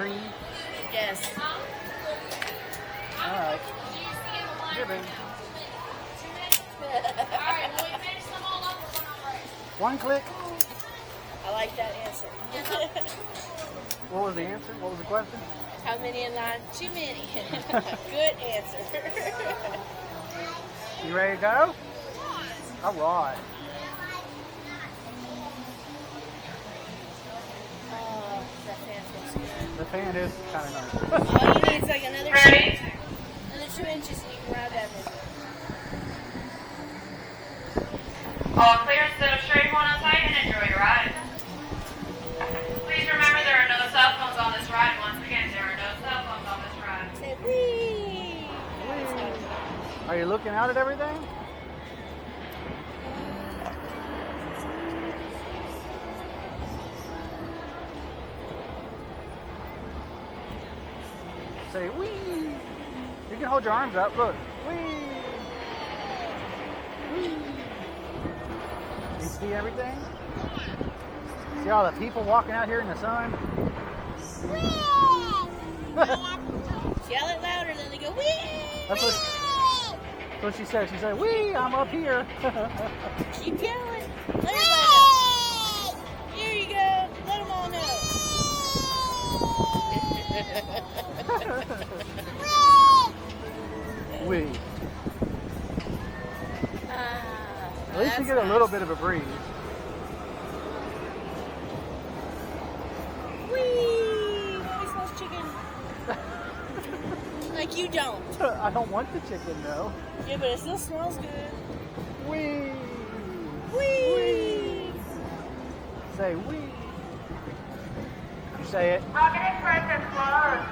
cream? Yes. Alright. Here, baby. One click. I like that answer. What was the answer? What was the question? How many in line? Too many. Good answer. You ready to go? Alright. Oh, that fan feels good. The fan is kind of nice. All you need is like another 2 inches and you can ride that movie. All clear, set up straight, one on tight, and enjoy your ride. Please remember there are no cell phones on this ride. Once again, there are no cell phones on this ride. Say wee. Are you looking out at everything? Say wee. You can hold your arms up. Look. Wee. Wee. You see everything? See all the people walking out here in the sun? Yell it louder, then they go wee. That's what she said. She said, wee, I'm up here. Keep yelling. Let everybody know. Here you go. Let them all know. Wee. At least you get That's a little bit of a breeze. Wee! Nobody smells chicken. Like you don't. I don't want the chicken though. Yeah, but it still smells good. Wee. Wee! Say wee. You say it. Rocket Express is closed.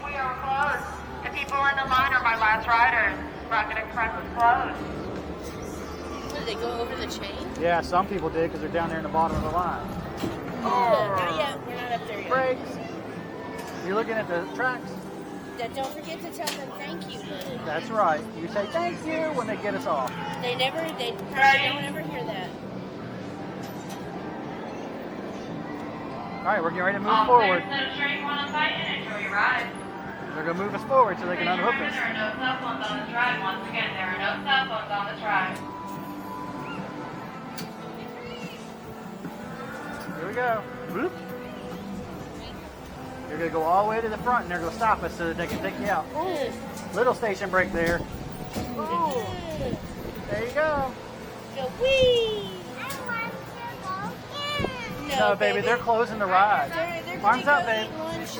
We are closed. The people in the line are my last riders. Rocket Express is closed. What, did they go over the chain? Yeah, some people did because they're down there in the bottom of the line. Not yet. We're not up there yet. Brakes. You're looking at the tracks. Don't forget to tell them thank you. That's right. You say thank you when they get us off. They probably don't ever hear that. All right, we're getting ready to move All forward. clear, set up straight, one on tight, and enjoy your ride. They're going to move us forward so they can Please unhook remember us. there are no cell phones on this ride. Once again, there are no cell phones on this ride. Here we go. Whoop. You're going to go all the way to the front and they're going to stop us so that they can take you out. Ooh. Little station brake there. Ooh. There you go. Go wee! No, baby, they're closing the ride. They're Arms gonna up, go babe. eat lunch.